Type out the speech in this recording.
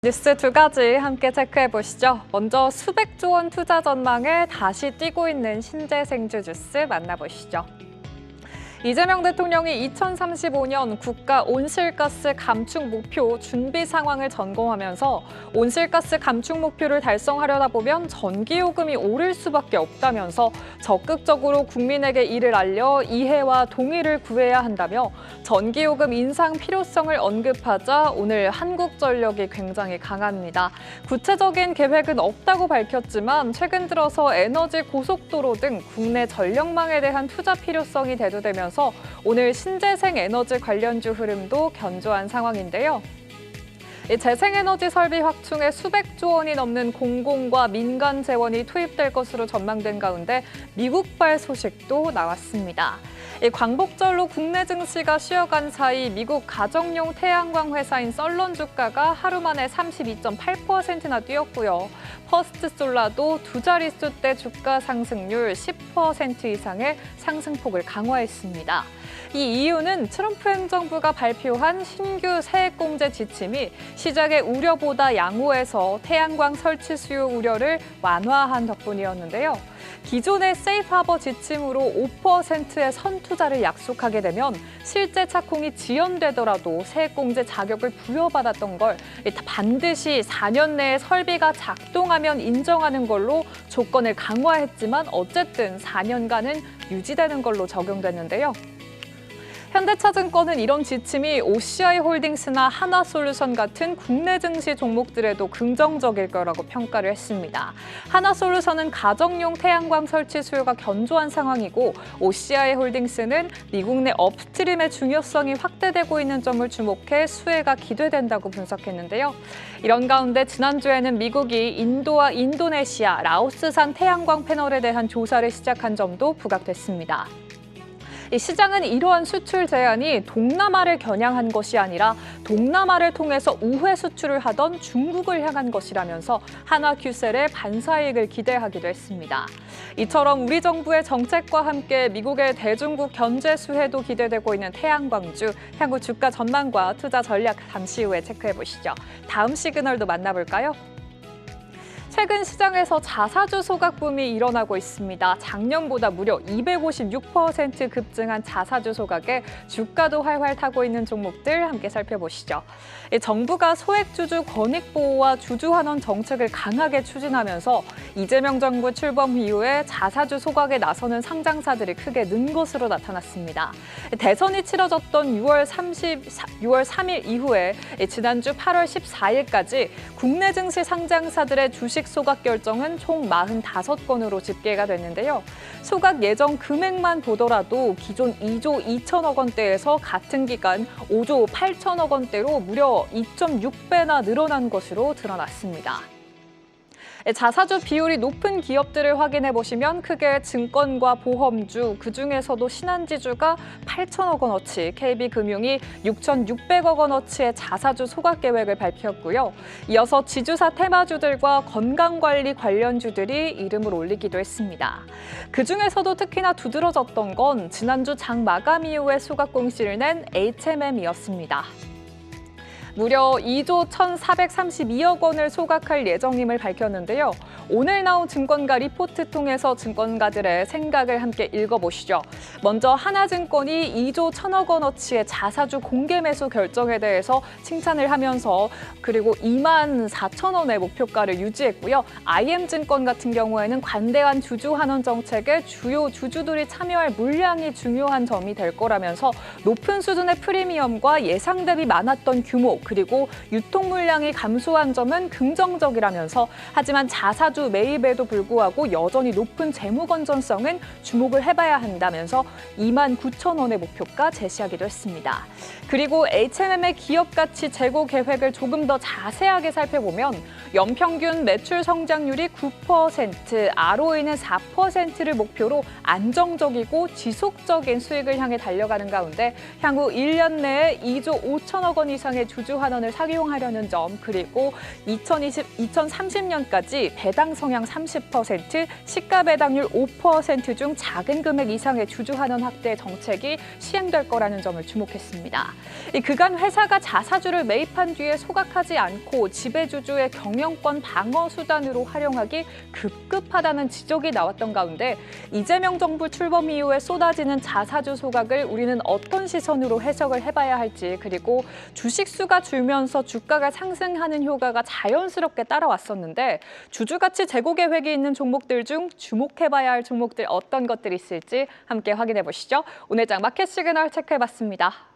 뉴스 두 가지 함께 체크해 보시죠. 먼저 수백조 원 투자 전망에 다시 뛰고 있는 신재생주 뉴스 만나보시죠. 이재명 대통령이 2035년 국가 온실가스 감축 목표 준비 상황을 점검하면서 온실가스 감축 목표를 달성하려다 보면 전기요금이 오를 수밖에 없다면서 적극적으로 국민에게 이를 알려 이해와 동의를 구해야 한다며 전기요금 인상 필요성을 언급하자 오늘 한국전력이 굉장히 강합니다. 구체적인 계획은 없다고 밝혔지만 최근 들어서 에너지 고속도로 등 국내 전력망에 대한 투자 필요성이 대두되면서 오늘 신재생 에너지 관련주 흐름도 견조한 상황인데요. 재생에너지 설비 확충에 수백조 원이 넘는 공공과 민간 재원이 투입될 것으로 전망된 가운데 미국발 소식도 나왔습니다. 광복절로 국내 증시가 쉬어간 사이 미국 가정용 태양광 회사인 썰런 주가가 하루 만에 32.8%나 뛰었고요. 퍼스트솔라도 두 자릿수대 주가 상승률 10% 이상의 상승폭을 강화했습니다. 이 이유는 트럼프 행정부가 발표한 신규 세액공제 지침이 시장의 우려보다 양호해서 태양광 설치 수요 우려를 완화한 덕분이었는데요. 기존의 세이프하버 지침으로 5%의 선투자를 약속하게 되면 실제 착공이 지연되더라도 세액공제 자격을 부여받았던 걸 반드시 4년 내에 설비가 작동하면 인정하는 걸로 조건을 강화했지만 어쨌든 4년간은 유지되는 걸로 적용됐는데요. 현대차증권은 이런 지침이 OCI홀딩스나 하나솔루션 같은 국내 증시 종목들에도 긍정적일 거라고 평가를 했습니다. 하나솔루션은 가정용 태양광 설치 수요가 견조한 상황이고 OCI홀딩스는 미국 내 업스트림의 중요성이 확대되고 있는 점을 주목해 수혜가 기대된다고 분석했는데요. 이런 가운데 지난주에는 미국이 인도와 인도네시아, 라오스산 태양광 패널에 대한 조사를 시작한 점도 부각됐습니다. 이 시장은 이러한 수출 제한이 동남아를 겨냥한 것이 아니라 동남아를 통해서 우회 수출을 하던 중국을 향한 것이라면서 한화큐셀의 반사이익을 기대하기도 했습니다. 이처럼 우리 정부의 정책과 함께 미국의 대중국 견제 수혜도 기대되고 있는 태양광주, 향후 주가 전망과 투자 전략 잠시 후에 체크해 보시죠. 다음 시그널도 만나볼까요? 최근 시장에서 자사주 소각붐이 일어나고 있습니다. 작년보다 무려 256% 급증한 자사주 소각에 주가도 활활 타고 있는 종목들 함께 살펴보시죠. 정부가 소액주주 권익 보호와 주주 환원 정책을 강하게 추진하면서 이재명 정부 출범 이후에 자사주 소각에 나서는 상장사들이 크게 는 것으로 나타났습니다. 대선이 치러졌던 6월 3일 이후에 지난주 8월 14일까지 국내 증시 상장사들의 주식 소각 결정은 총 45건으로 집계가 됐는데요. 소각 예정 금액만 보더라도 기존 2조 2천억 원대에서 같은 기간 5조 8천억 원대로 무려 2.6배나 늘어난 것으로 드러났습니다. 자사주 비율이 높은 기업들을 확인해 보시면 크게 증권과 보험주, 그중에서도 신한지주가 8천억 원어치, KB금융이 6,600억 원어치의 자사주 소각 계획을 밝혔고요. 이어서 지주사 테마주들과 건강관리 관련주들이 이름을 올리기도 했습니다. 그중에서도 특히나 두드러졌던 건 지난주 장 마감 이후에 소각 공시를 낸 HMM이었습니다. 무려 2조 1,432억 원을 소각할 예정임을 밝혔는데요. 오늘 나온 증권가 리포트 통해서 증권가들의 생각을 함께 읽어보시죠. 먼저 하나증권이 2조 1,000억 원어치의 자사주 공개 매수 결정에 대해서 칭찬을 하면서 그리고 24,000원의 목표가를 유지했고요. IM증권 같은 경우에는 관대한 주주 환원 정책에 주요 주주들이 참여할 물량이 중요한 점이 될 거라면서 높은 수준의 프리미엄과 예상 대비 많았던 규모 그리고 유통 물량이 감소한 점은 긍정적이라면서 하지만 자사주 매입에도 불구하고 여전히 높은 재무 건전성은 주목을 해봐야 한다면서 29,000원의 목표가 제시하기도 했습니다. 그리고 HMM의 기업 가치 재고 계획을 조금 더 자세하게 살펴보면 연평균 매출 성장률이 9%, ROE는 4%를 목표로 안정적이고 지속적인 수익을 향해 달려가는 가운데 향후 1년 내에 2조 5천억 원 이상의 주주 주주 환원을 상용하려는 점, 그리고 2030년까지 배당 성향 30%, 시가 배당률 5% 중 작은 금액 이상의 주주 환원 확대 정책이 시행될 거라는 점을 주목했습니다. 그간 회사가 자사주를 매입한 뒤에 소각하지 않고 지배주주의 경영권 방어 수단으로 활용하기 급급하다는 지적이 나왔던 가운데 이재명 정부 출범 이후에 쏟아지는 자사주 소각을 우리는 어떤 시선으로 해석을 해봐야 할지, 그리고 주식 수가 줄면서 주가가 상승하는 효과가 자연스럽게 따라왔었는데 주주 가치 제고 계획이 있는 종목들 중 주목해봐야 할 종목들 어떤 것들이 있을지 함께 확인해 보시죠. 오늘 장 마켓 시그널 체크해봤습니다.